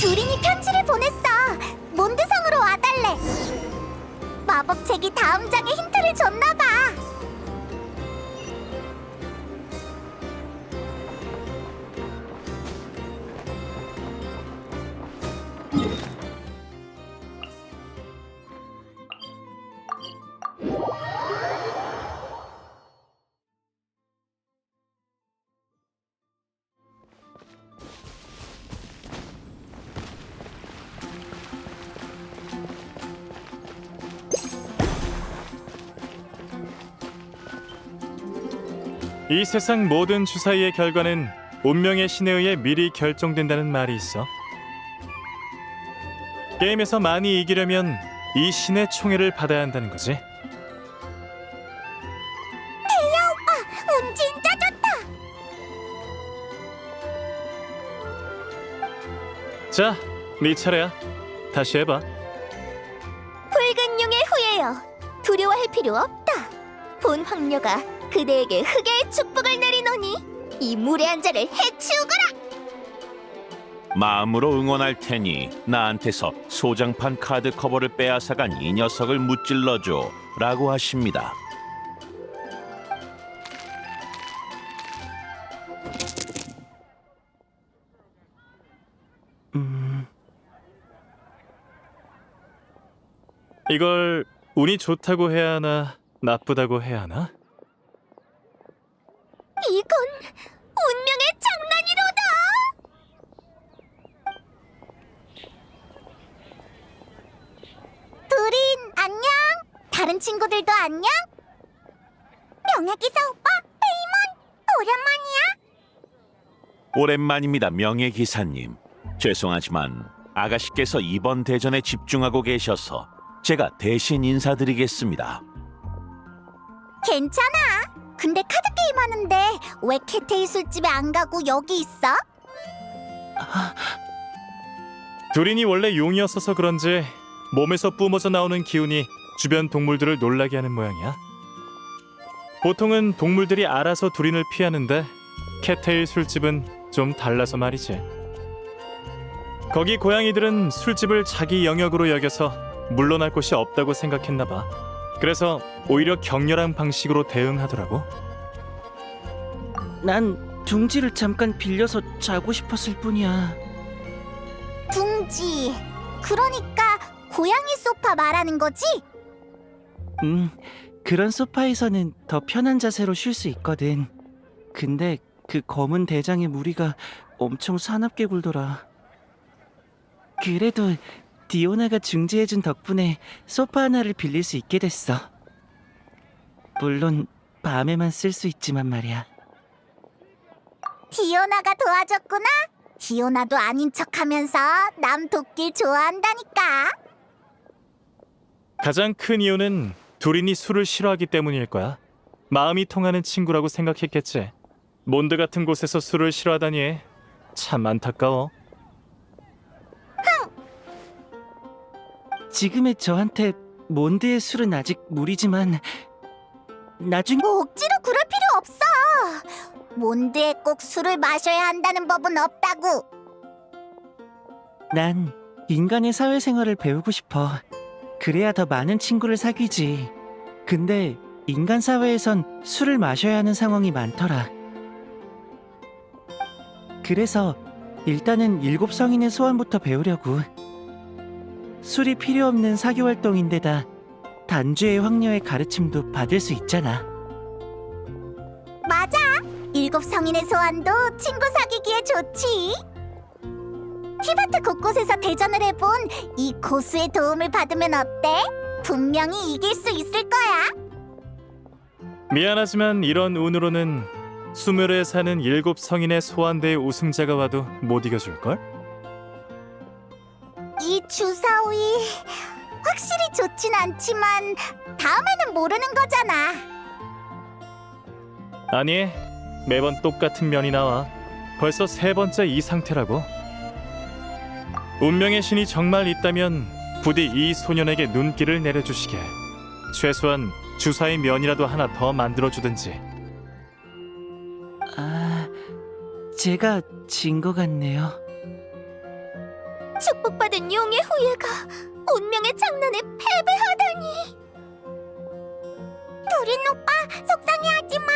두린이 편지를 보냈어. 몬드성으로 와달래. 마법책이 다음 장에 힌트를 줬나봐. 이 세상 모든 주사위의 결과는 운명의 신에 의해 미리 결정된다는 말이 있어. 게임에서 많이 이기려면 이 신의 총애를 받아야 한다는 거지. 운 진짜 좋다. 자, 네 차례야. 다시 해봐. 붉은 용의 후예여, 두려워할 필요 없다. 본 황녀가 그대에게 흑의 축복을 내리노니 이 무례한 자를 해치우거라. 마음으로 응원할 테니 나한테서 소장판 카드 커버를 빼앗아간 이 녀석을 무찔러줘 라고 하십니다. 이걸 운이 좋다고 해야 하나 나쁘다고 해야 하나? 이건 운명의 장난이로다. 두린 안녕. 다른 친구들도 안녕. 명예기사 오빠, 페이몬 오랜만이야. 오랜만입니다, 명예기사님. 죄송하지만 아가씨께서 이번 대전에 집중하고 계셔서 제가 대신 인사드리겠습니다. 괜찮아. 근데 카드 게임 하는데 왜 캐테이 술집에 안 가고 여기 있어? 두린이 원래 용이었어서 그런지 몸에서 뿜어져 나오는 기운이 주변 동물들을 놀라게 하는 모양이야. 보통은 동물들이 알아서 두린을 피하는데 캣테일 술집은 좀 달라서 말이지. 거기 고양이들은 술집을 자기 영역으로 여겨서 물러날 곳이 없다고 생각했나 봐. 그래서 오히려 격렬한 방식으로 대응하더라고. 난 둥지를 잠깐 빌려서 자고 싶었을 뿐이야. 둥지. 그러니까 고양이 소파 말하는 거지? 그런 소파에서는 더 편한 자세로 쉴 수 있거든. 근데 그 검은 대장의 무리가 엄청 사납게 굴더라. 그래도 디오나가 중재해준 덕분에 소파 하나를 빌릴 수 있게 됐어. 물론 밤에만 쓸 수 있지만 말이야. 디오나가 도와줬구나. 디오나도 아닌 척하면서 남 돕길 좋아한다니까. 가장 큰 이유는 두린이 술을 싫어하기 때문일 거야. 마음이 통하는 친구라고 생각했겠지. 몬드 같은 곳에서 술을 싫어하다니 참 안타까워. 지금의 저한테 몬드의 술은 아직 무리지만 나중에 억지로 그럴 필요 없어. 몬드에 꼭 술을 마셔야 한다는 법은 없다고. 난 인간의 사회생활을 배우고 싶어. 그래야 더 많은 친구를 사귀지. 근데 인간 사회에선 술을 마셔야 하는 상황이 많더라. 그래서 일단은 7 성인의 소환부터 배우려고. 술이 필요 없는 사교 활동인데다 단주의 황녀의 가르침도 받을 수 있잖아. 맞아. 7 성인의 소환도 친구 사귀기에 좋지. 티바트 곳곳에서 대전을 해본 이 고수의 도움을 받으면 어때? 분명히 이길 수 있을 거야. 미안하지만 이런 운으로는 수묘로에 사는 7 성인의 소환대의 우승자가 와도 못 이겨줄걸? 이 주사위 확실히 좋진 않지만 다음에는 모르는 거잖아. 아니, 매번 똑같은 면이 나와. 벌써 3번째 이 상태라고. 운명의 신이 정말 있다면 부디 이 소년에게 눈길을 내려주시게. 최소한 주사위 면이라도 하나 더 만들어주든지. 제가 진 것 같네요. 축복받은 용의 후예가 운명의 장난에 패배하다니. 두린 오빠, 속상해하지 마.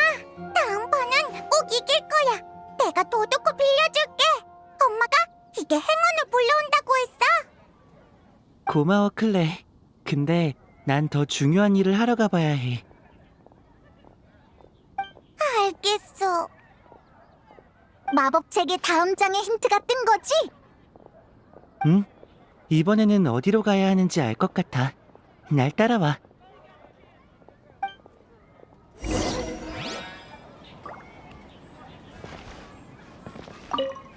다음번은 꼭 이길 거야. 내가 도둑코 빌려줄게. 엄마가 이게 행운을 불러온다고 했어. 고마워, 클레. 근데 난 더 중요한 일을 하러 가봐야 해. 알겠어. 마법책의 다음 장의 힌트가 뜬 거지? 응? 이번에는 어디로 가야 하는지 알 것 같아. 날 따라와.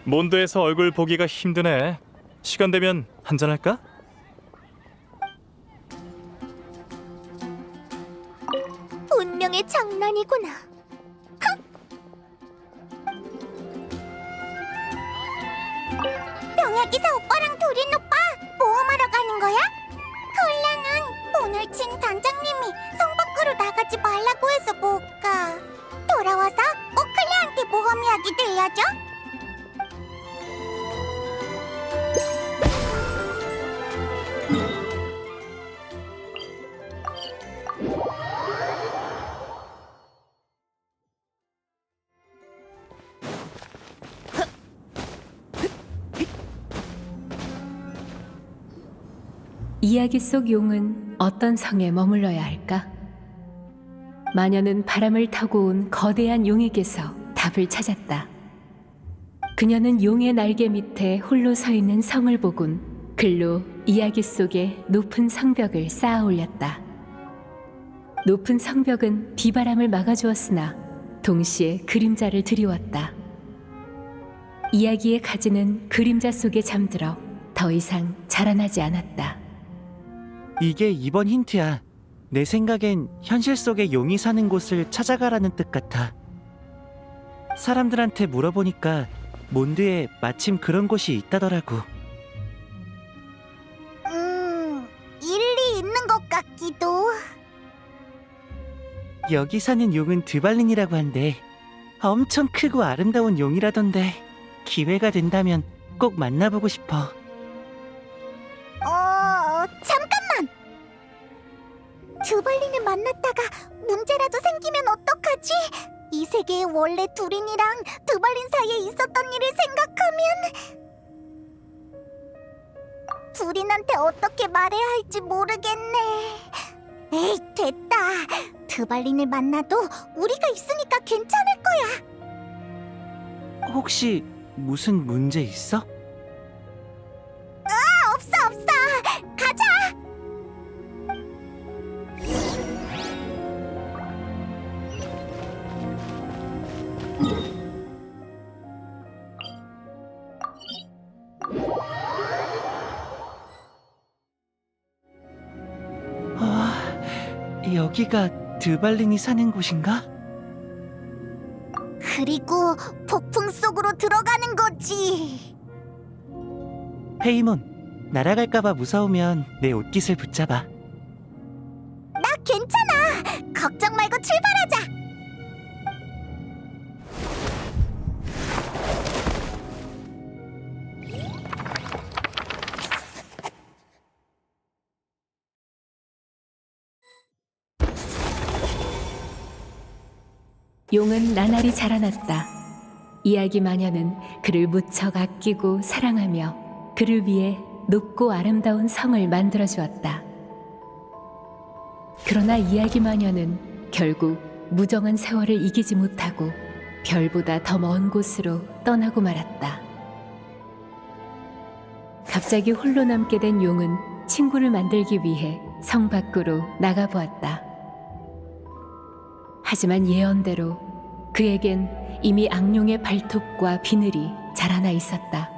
몬드에서 얼굴 보기가 힘드네. 시간 되면 한잔할까? 운명의 장난이구나. 병약이사 오빠랑 도린 오빠 모험하러 가는 거야? 콜라는 오늘 친 단장님이 성 밖으로 나가지 말라고 해서 못 가. 돌아와서 꼭 클레한테 모험 이야기 들려줘. 이야기 속 용은 어떤 성에 머물러야 할까? 마녀는 바람을 타고 온 거대한 용에게서 답을 찾았다. 그녀는 용의 날개 밑에 홀로 서 있는 성을 보곤 글로 이야기 속에 높은 성벽을 쌓아 올렸다. 높은 성벽은 비바람을 막아주었으나 동시에 그림자를 드리웠다. 이야기의 가지는 그림자 속에 잠들어 더 이상 자라나지 않았다. 이게 이번 힌트야. 내 생각엔 현실 속에 용이 사는 곳을 찾아가라는 뜻 같아. 사람들한테 물어보니까 몬드에 마침 그런 곳이 있다더라고. 일리 있는 것 같기도. 여기 사는 용은 드발린이라고 한대. 엄청 크고 아름다운 용이라던데 기회가 된다면 꼭 만나보고 싶어. 잠깐만! 드발린을 만났다가 문제라도 생기면 어떡하지? 이 세계에 원래 두린이랑 드발린 사이에 있었던 일을 생각하면 두린한테 어떻게 말해야 할지 모르겠네. 에이, 됐다. 드발린을 만나도 우리가 있으니까 괜찮을 거야. 혹시 무슨 문제 있어? 없어. 가자. 여기가 드발린이 사는 곳인가? 그리고 폭풍 속으로 들어가는 거지. 페이몬, 날아갈까봐 무서우면 내 옷깃을 붙잡아. 나 괜찮아. 걱정 말고 출발하자. 용은 나날이 자라났다. 이야기 마녀는 그를 무척 아끼고 사랑하며 그를 위해 높고 아름다운 성을 만들어 주었다. 그러나 이야기 마녀는 결국 무정한 세월을 이기지 못하고 별보다 더 먼 곳으로 떠나고 말았다. 갑자기 홀로 남게 된 용은 친구를 만들기 위해 성 밖으로 나가보았다. 하지만 예언대로 그에겐 이미 악룡의 발톱과 비늘이 자라나 있었다.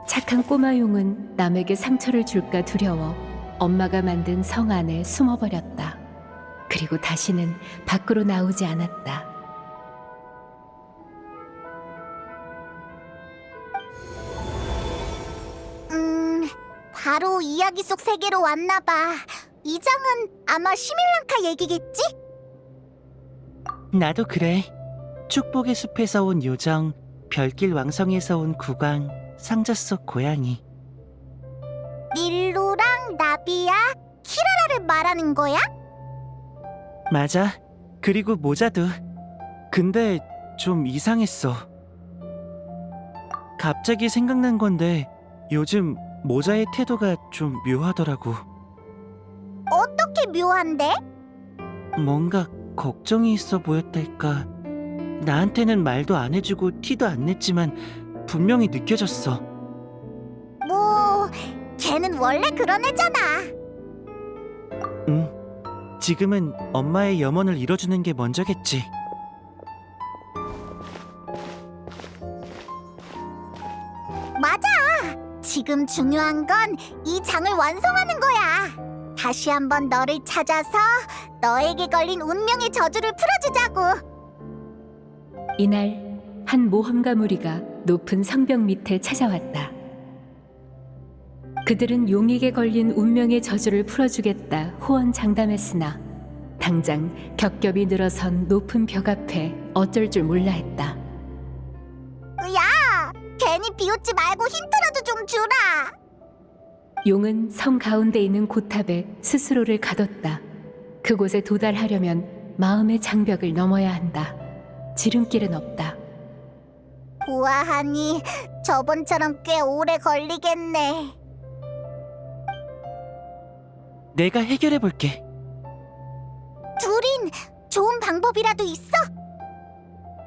착한 꼬마 용은 남에게 상처를 줄까 두려워 엄마가 만든 성 안에 숨어버렸다. 그리고 다시는 밖으로 나오지 않았다. 바로 이야기 속 세계로 왔나 봐. 이 장은 아마 시밀랑카 얘기겠지? 나도 그래. 축복의 숲에서 온 요정, 별길 왕성에서 온 국왕, 상자 속 고양이. 닐루랑 나비야, 키라라를 말하는 거야? 맞아. 그리고 모자도. 근데 좀 이상했어. 갑자기 생각난 건데 요즘 모자의 태도가 좀 묘하더라고. 어떻게 묘한데? 뭔가 걱정이 있어 보였달까. 나한테는 말도 안 해주고 티도 안 냈지만 분명히 느껴졌어. 뭐, 걔는 원래 그런 애잖아. 응. 지금은 엄마의 염원을 이뤄주는 게 먼저겠지. 맞아. 지금 중요한 건 이 장을 완성하는 거야. 다시 한번 너를 찾아서 너에게 걸린 운명의 저주를 풀어주자고. 이날 한 모험가 무리가 높은 성벽 밑에 찾아왔다. 그들은 용에게 걸린 운명의 저주를 풀어주겠다 호언장담했으나 당장 겹겹이 늘어선 높은 벽 앞에 어쩔 줄 몰라 했다. 야, 괜히 비웃지 말고 힌트라도 좀 주라. 용은 성 가운데 있는 고탑에 스스로를 가뒀다. 그곳에 도달하려면 마음의 장벽을 넘어야 한다. 지름길은 없다. 보아하니 저번처럼 꽤 오래 걸리겠네. 내가 해결해 볼게. 둘인 좋은 방법이라도 있어?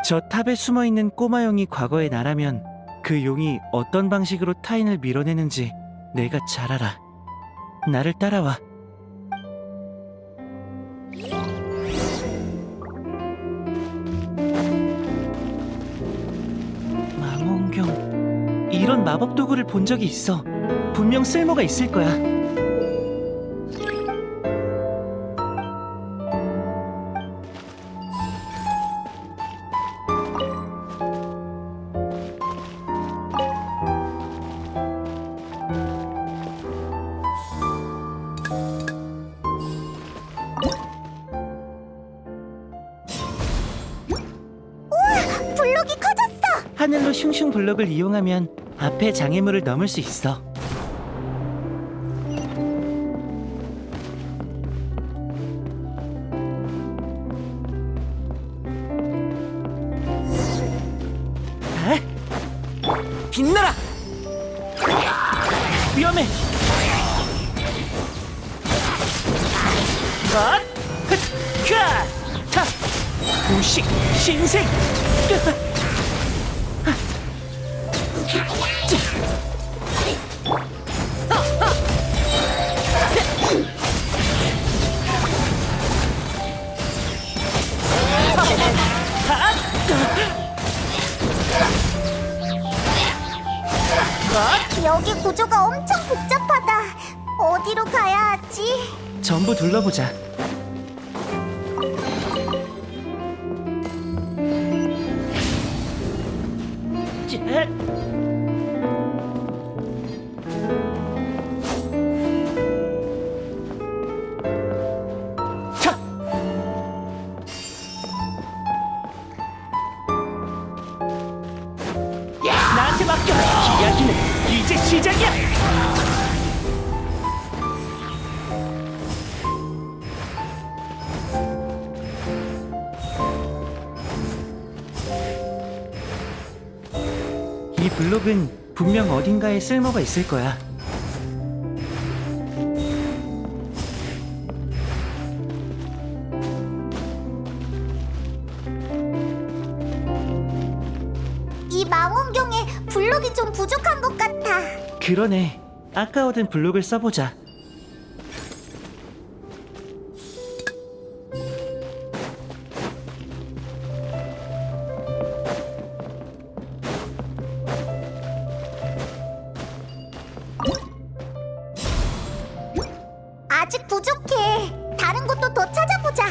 저 탑에 숨어 있는 꼬마 용이 과거의 나라면 그 용이 어떤 방식으로 타인을 밀어내는지 내가 잘 알아. 나를 따라와. 망원경. 이런 마법 도구를 본 적이 있어. 분명 쓸모가 있을 거야. 블록이 커졌어. 하늘로 슝슝 블럭을 이용하면 앞에 장애물을 넘을 수 있어. 아? 빛나라! 위험해! 엇! 흑! 카! 타! 무식! 신생! 여기 구조가 엄청 복잡하다. 어디로 가야 하지? 전부 둘러보자. 나한테 맡겨! 이야기는 이제 시작이야! 이 블록은 분명 어딘가에 쓸모가 있을 거야. 이 망원경에 블록이 좀 부족한 것 같아. 그러네. 아까 얻은 블록을 써보자. 아직 부족해. 다른 곳도 더 찾아보자.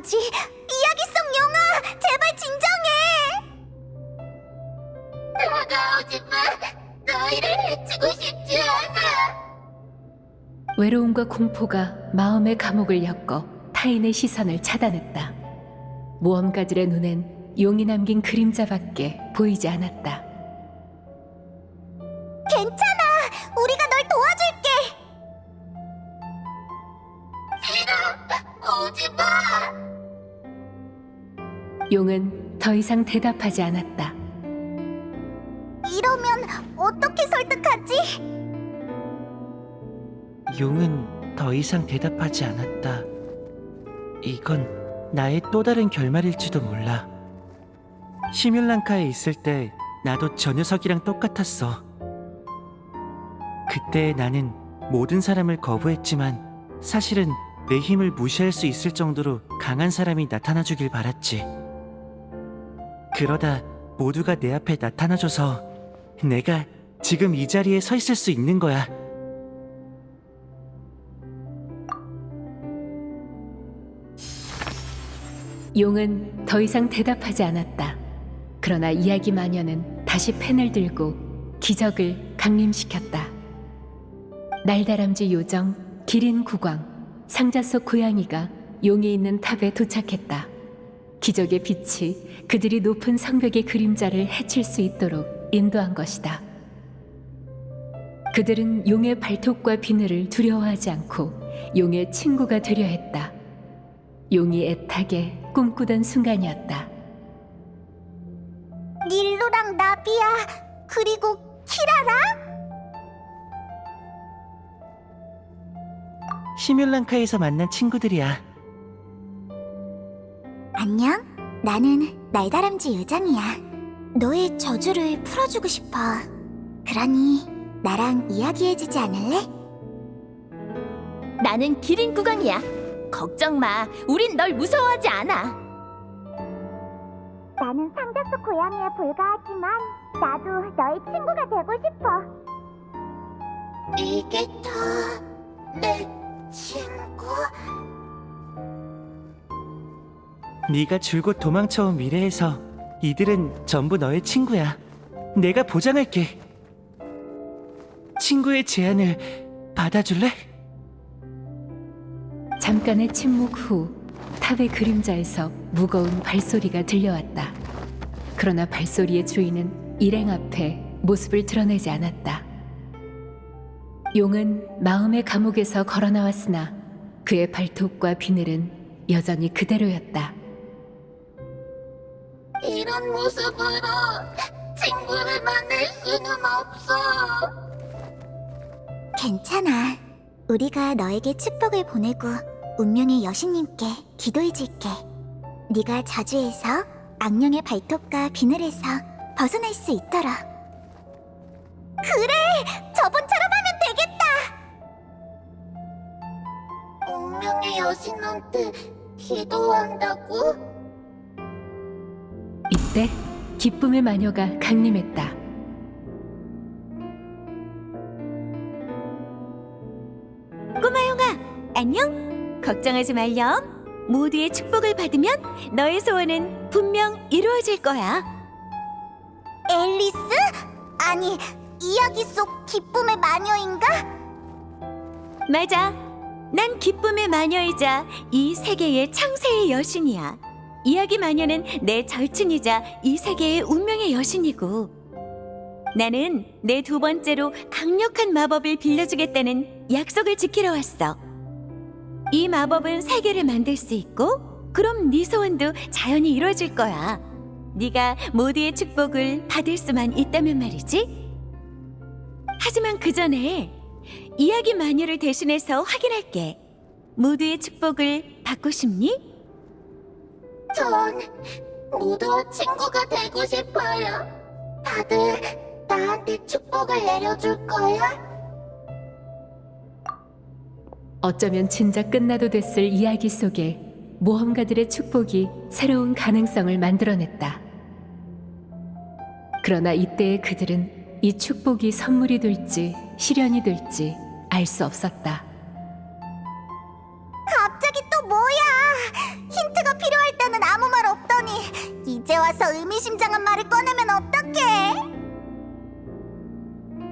아니지. 이야기 속 용아, 제발 진정해. 다가오지 마. 너희를 해치고 싶지 않아. 외로움과 공포가 마음의 감옥을 엮어 타인의 시선을 차단했다. 모험가들의 눈엔 용이 남긴 그림자밖에 보이지 않았다. 괜찮아. 우리가 널 도와줄게. 싫어. 오지 마. 용은 더 이상 대답하지 않았다. 이러면 어떻게 설득하지? 용은 더 이상 대답하지 않았다. 이건 나의 또 다른 결말일지도 몰라. 시뮬랑카에 있을 때 나도 저 녀석이랑 똑같았어. 그때 나는 모든 사람을 거부했지만 사실은 내 힘을 무시할 수 있을 정도로 강한 사람이 나타나주길 바랐지. 그러다 모두가 내 앞에 나타나줘서 내가 지금 이 자리에 서 있을 수 있는 거야. 용은 더 이상 대답하지 않았다. 그러나 이야기 마녀는 다시 펜을 들고 기적을 강림시켰다. 날다람쥐 요정, 기린 국왕, 상자 속 고양이가 용이 있는 탑에 도착했다. 기적의 빛이 그들이 높은 성벽의 그림자를 해칠 수 있도록 인도한 것이다. 그들은 용의 발톱과 비늘을 두려워하지 않고 용의 친구가 되려 했다. 용이 애타게 꿈꾸던 순간이었다. 닐루랑 나비야, 그리고 키라라? 시뮬랑카에서 만난 친구들이야. 안녕. 나는 날다람쥐 요정이야. 너의 저주를 풀어주고 싶어. 그러니 나랑 이야기해주지 않을래? 나는 기린 국왕이야. 걱정 마. 우린 널 무서워하지 않아. 나는 상자 속 고양이에 불과하지만 나도 너의 친구가 되고 싶어. 이게 다 내 친구? 네가 줄곧 도망쳐온 미래에서 이들은 전부 너의 친구야. 내가 보장할게. 친구의 제안을 받아줄래? 잠깐의 침묵 후 탑의 그림자에서 무거운 발소리가 들려왔다. 그러나 발소리의 주인은 일행 앞에 모습을 드러내지 않았다. 용은 마음의 감옥에서 걸어 나왔으나 그의 발톱과 비늘은 여전히 그대로였다. 이런 모습으로 친구를 만날 수는 없어. 괜찮아. 우리가 너에게 축복을 보내고 운명의 여신님께 기도해줄게. 네가 저주에서 악령의 발톱과 비늘에서 벗어날 수 있도록. 그래! 저번처럼 하면 되겠다! 운명의 여신한테 기도한다고? 이때 기쁨의 마녀가 강림했다. 안녕? 걱정하지 말렴. 모두의 축복을 받으면 너의 소원은 분명 이루어질 거야. 앨리스? 아니, 이야기 속 기쁨의 마녀인가? 맞아. 난 기쁨의 마녀이자 이 세계의 창세의 여신이야. 이야기 마녀는 내 절친이자 이 세계의 운명의 여신이고, 나는 내 두 번째로 강력한 마법을 빌려주겠다는 약속을 지키러 왔어. 이 마법은 세계를 만들 수 있고, 그럼 네 소원도 자연히 이루어질 거야. 네가 모두의 축복을 받을 수만 있다면 말이지. 하지만 그 전에 이야기 마녀를 대신해서 확인할게. 모두의 축복을 받고 싶니? 전 모두와 친구가 되고 싶어요. 다들 나한테 축복을 내려줄 거야? 어쩌면 진작 끝나도 됐을 이야기 속에 모험가들의 축복이 새로운 가능성을 만들어냈다. 그러나 이때의 그들은 이 축복이 선물이 될지 시련이 될지 알 수 없었다. 갑자기 또 뭐야? 힌트가 와서 의미심장한 말을 꺼내면 어떡해?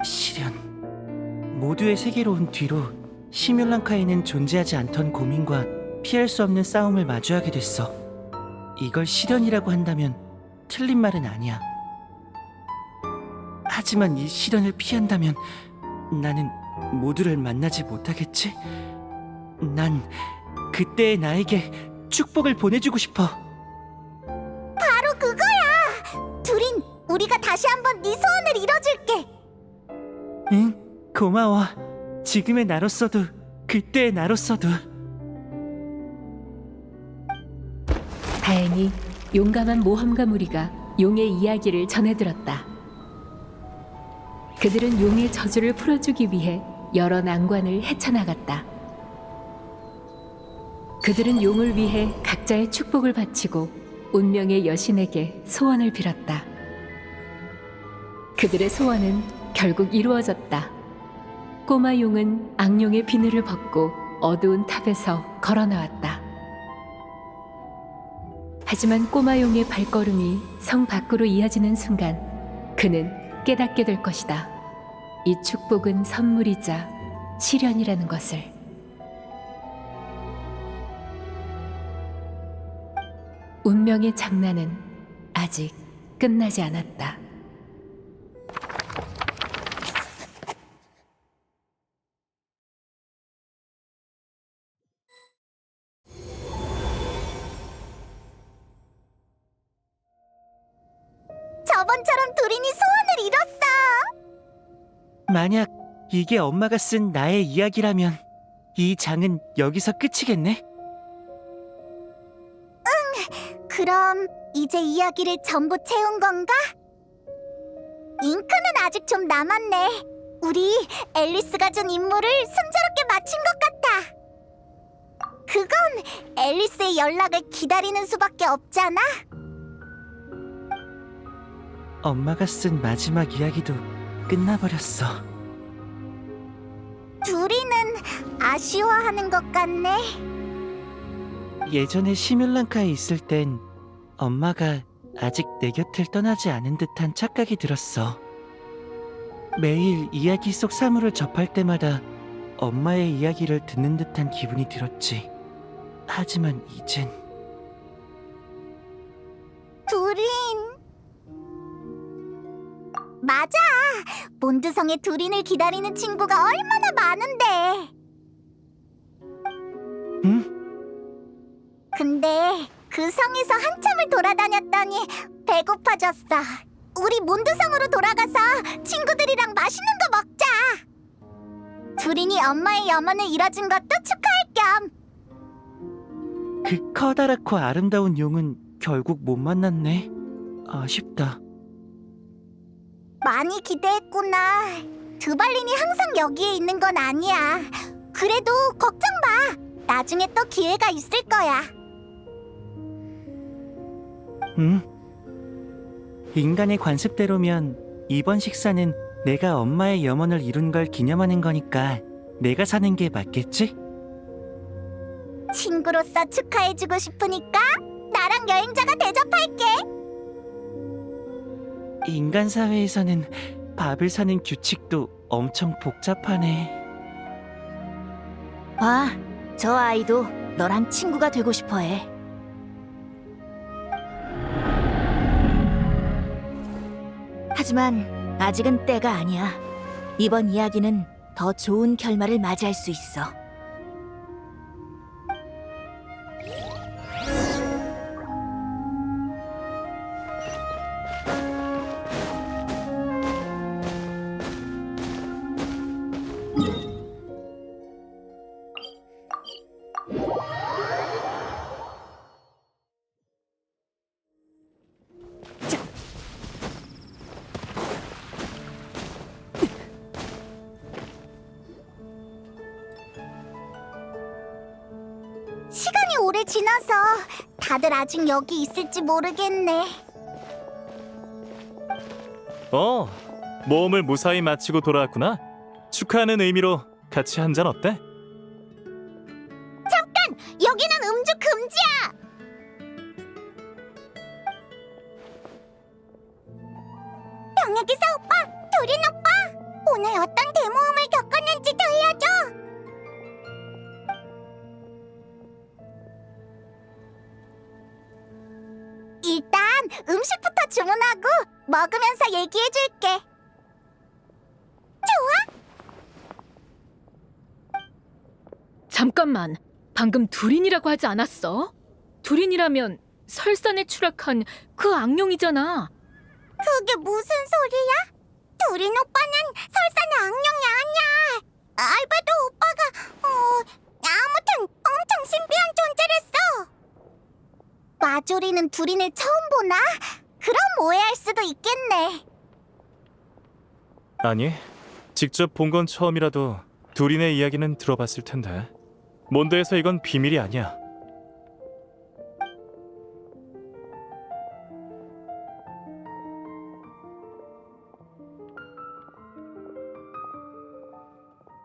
시련. 모두의 세계로 온 뒤로 시뮬랑카에는 존재하지 않던 고민과 피할 수 없는 싸움을 마주하게 됐어. 이걸 시련이라고 한다면 틀린 말은 아니야. 하지만 이 시련을 피한다면 나는 모두를 만나지 못하겠지? 난 그때의 나에게 축복을 보내주고 싶어. 바로 그거야! 두린, 우리가 다시 한번 네 소원을 이뤄줄게! 응, 고마워. 지금의 나로서도 그때의 나로서도. 다행히 용감한 모험가 무리가 용의 이야기를 전해들었다. 그들은 용의 저주를 풀어주기 위해 여러 난관을 헤쳐나갔다. 그들은 용을 위해 각자의 축복을 바치고 운명의 여신에게 소원을 빌었다. 그들의 소원은 결국 이루어졌다. 꼬마 용은 악룡의 비늘을 벗고 어두운 탑에서 걸어 나왔다. 하지만 꼬마 용의 발걸음이 성 밖으로 이어지는 순간 그는 깨닫게 될 것이다. 이 축복은 선물이자 시련이라는 것을. 운명의 장난은 아직 끝나지 않았다. 저번처럼 두린이 소원을 이뤘어! 만약 이게 엄마가 쓴 나의 이야기라면 이 장은 여기서 끝이겠네? 그럼 이제 이야기를 전부 채운 건가? 잉크는 아직 좀 남았네. 우리 앨리스가 준 임무를 순조롭게 마친 것 같아. 그건 앨리스의 연락을 기다리는 수밖에 없잖아. 엄마가 쓴 마지막 이야기도 끝나버렸어. 두리는 아쉬워하는 것 같네. 예전에 시뮬랑카에 있을 땐 엄마가 아직 내 곁을 떠나지 않은 듯한 착각이 들었어. 매일 이야기 속 사물을 접할 때마다 엄마의 이야기를 듣는 듯한 기분이 들었지. 하지만 이젠 두린. 맞아. 몬드성에 두린을 기다리는 친구가 얼마나 많은데. 응? 근데 그 성에서 한참을 돌아다녔더니 배고파졌어. 우리 몬드성으로 돌아가서 친구들이랑 맛있는 거 먹자. 두린이 엄마의 염원을 이뤄준 것도 축하할 겸. 그 커다랗고 아름다운 용은 결국 못 만났네. 아쉽다. 많이 기대했구나. 드발린이 항상 여기에 있는 건 아니야. 그래도 걱정 마. 나중에 또 기회가 있을 거야. 응. 인간의 관습대로면 이번 식사는 내가 엄마의 염원을 이룬 걸 기념하는 거니까 내가 사는 게 맞겠지? 친구로서 축하해주고 싶으니까 나랑 여행자가 대접할게. 인간 사회에서는 밥을 사는 규칙도 엄청 복잡하네. 와, 저 아이도 너랑 친구가 되고 싶어해. 하지만 아직은 때가 아니야. 이번 이야기는 더 좋은 결말을 맞이할 수 있어. 시간이 오래 지나서 다들 아직 여기 있을지 모르겠네. 모험을 무사히 마치고 돌아왔구나. 축하하는 의미로 같이 한잔 어때? 여기는 음주 금지야. 정혁이사 오빠, 도린 오빠, 오늘 어떤 대모험을 겪었는지 들려줘. 일단 음식부터 주문하고 먹으면서 얘기해줄게. 잠깐만, 방금 두린이라고 하지 않았어? 두린이라면 설산에 추락한 그 악룡이잖아. 그게 무슨 소리야? 도린 오빠는 설산의 악령이 아니야. 알베도 오빠가 아무튼 엄청 신비한 존재랬어. 마조리는 두린을 처음 보나? 그럼 오해할 수도 있겠네. 아니, 직접 본 건 처음이라도 두린의 이야기는 들어봤을 텐데. 몬드에서 이건 비밀이 아니야.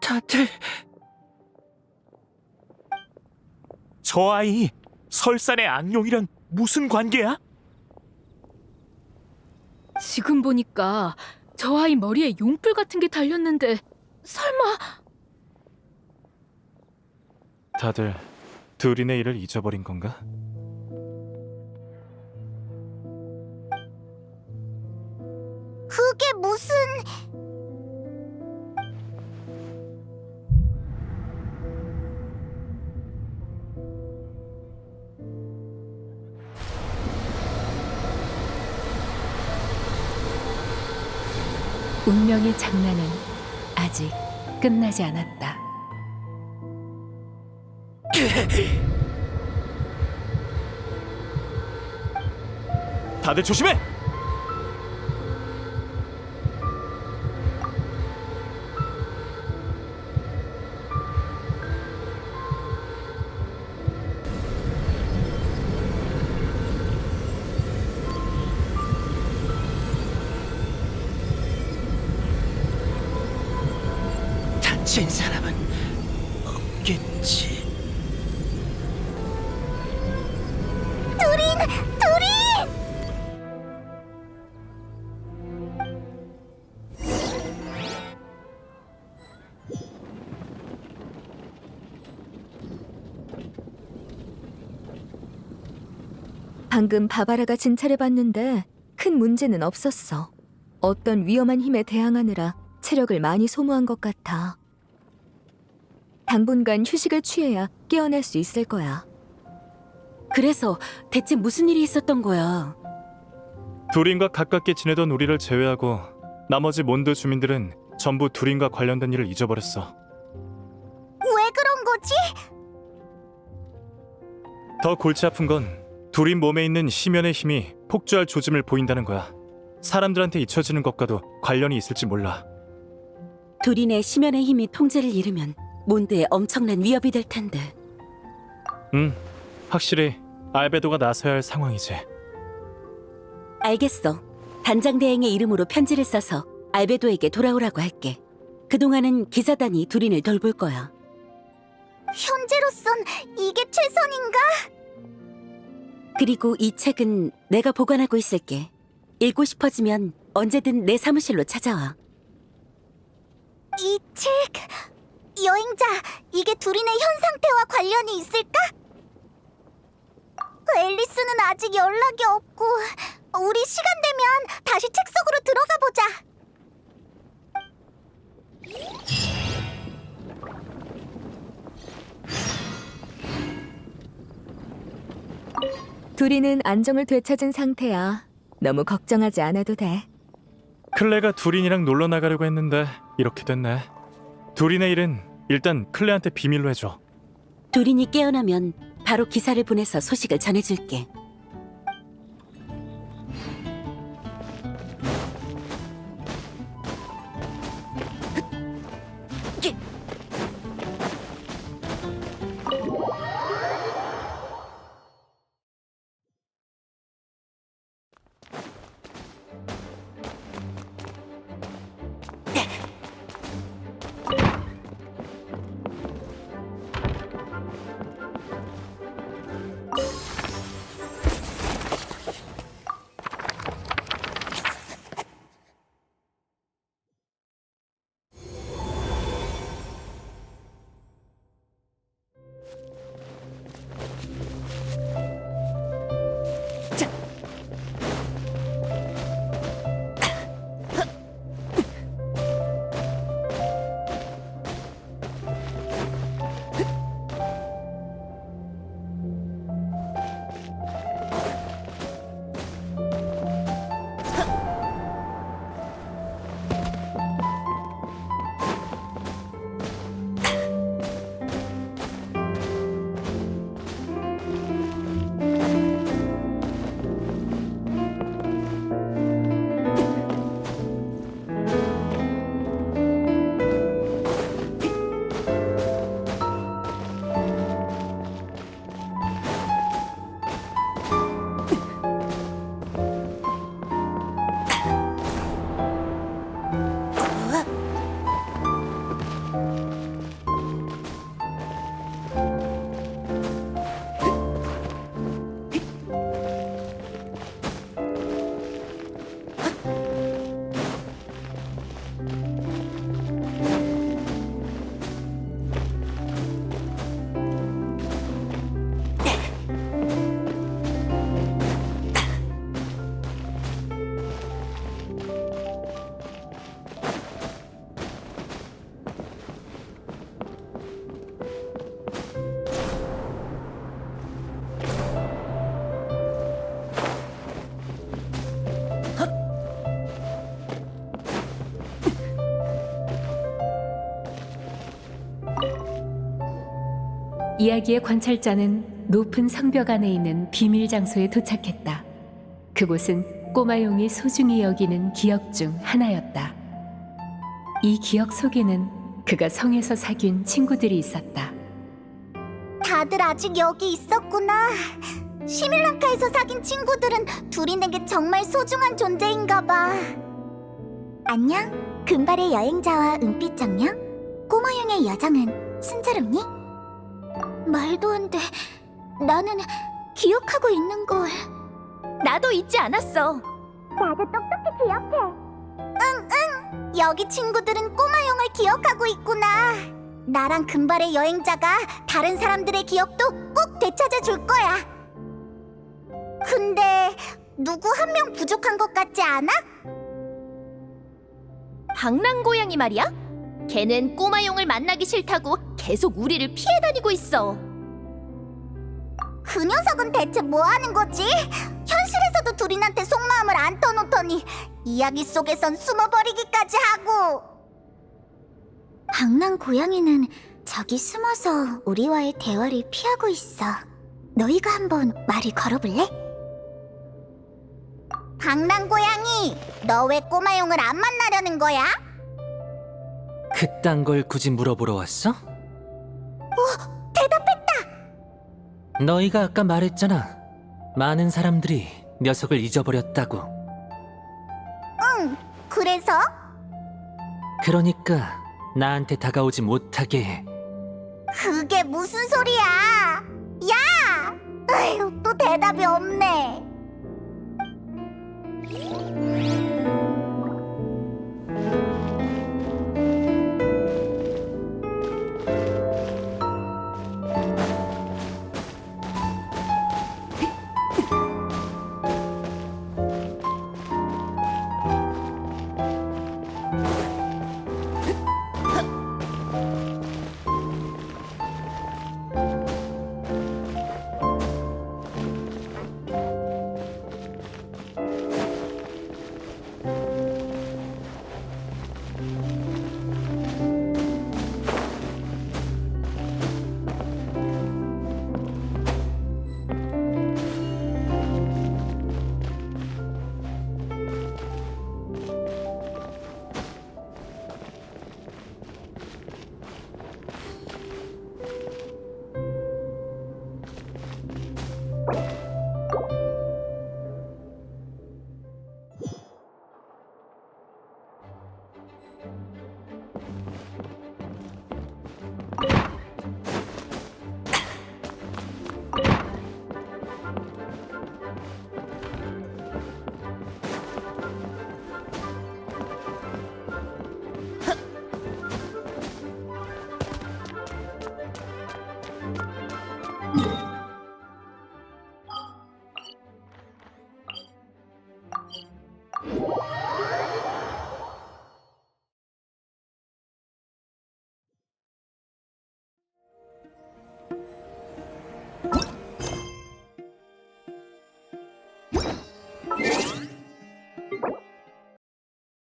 다들 저 아이 설산의 악룡이랑 무슨 관계야? 지금 보니까 저 아이 머리에 용불 같은 게 달렸는데 설마... 다들 두린의 일을 잊어버린 건가? 그게 무슨... 운명의 장난은 아직 끝나지 않았다. 다들 조심해! 다친 사람은 없겠지. 도린! 방금 바바라가 진찰해봤는데 큰 문제는 없었어. 어떤 위험한 힘에 대항하느라 체력을 많이 소모한 것 같아. 당분간 휴식을 취해야 깨어날 수 있을 거야. 그래서 대체 무슨 일이 있었던 거야? 두린과 가깝게 지내던 우리를 제외하고 나머지 몬드 주민들은 전부 두린과 관련된 일을 잊어버렸어. 왜 그런 거지? 더 골치 아픈 건 두린 몸에 있는 심연의 힘이 폭주할 조짐을 보인다는 거야. 사람들한테 잊혀지는 것과도 관련이 있을지 몰라. 두린의 심연의 힘이 통제를 잃으면 몬드에 엄청난 위협이 될 텐데. 확실히 알베도가 나서야 할 상황이지. 알겠어. 단장 대행의 이름으로 편지를 써서 알베도에게 돌아오라고 할게. 그동안은 기사단이 두린을 돌볼 거야. 현재로선 이게 최선인가? 그리고 이 책은 내가 보관하고 있을게. 읽고 싶어지면 언제든 내 사무실로 찾아와. 이 책... 여행자, 이게 두린의 현 상태와 관련이 있을까? 앨리스는 아직 연락이 없고 우리 시간 되면 다시 책 속으로 들어가 보자. 두리는 안정을 되찾은 상태야. 너무 걱정하지 않아도 돼. 클레가 두린이랑 놀러 나가려고 했는데 이렇게 됐네. 두린의 일은 일단 클레한테 비밀로 해줘. 두린이 깨어나면 바로 기사를 보내서 소식을 전해줄게. 이야기의 관찰자는 높은 성벽 안에 있는 비밀 장소에 도착했다. 그곳은 꼬마용이 소중히 여기는 기억 중 하나였다. 이 기억 속에는 그가 성에서 사귄 친구들이 있었다. 다들 아직 여기 있었구나. 시뮬랑카에서 사귄 친구들은 둘이 내게 정말 소중한 존재인가 봐. 안녕, 금발의 여행자와 은빛 정령. 꼬마용의 여정은 순조롭니? 말도 안 돼. 나는 기억하고 있는 걸. 나도 잊지 않았어. 나도 똑똑히 기억해. 응. 여기 친구들은 꼬마용을 기억하고 있구나. 나랑 금발의 여행자가 다른 사람들의 기억도 꼭 되찾아 줄 거야. 근데 누구 한 명 부족한 것 같지 않아? 방랑고양이 말이야? 걔는 꼬마용을 만나기 싫다고 계속 우리를 피해 다니고 있어. 그 녀석은 대체 뭐 하는 거지? 현실에서도 둘인한테 속마음을 안 터놓더니 이야기 속에선 숨어버리기까지 하고. 방랑 고양이는 저기 숨어서 우리와의 대화를 피하고 있어. 너희가 한번 말을 걸어볼래? 방랑 고양이, 너 왜 꼬마용을 안 만나려는 거야? 그딴 걸 굳이 물어보러 왔어? 대답했다. 너희가 아까 말했잖아. 많은 사람들이 녀석을 잊어버렸다고. 응, 그래서? 그러니까 나한테 다가오지 못하게 해. 그게 무슨 소리야? 야! 아휴, 또 대답이 없네.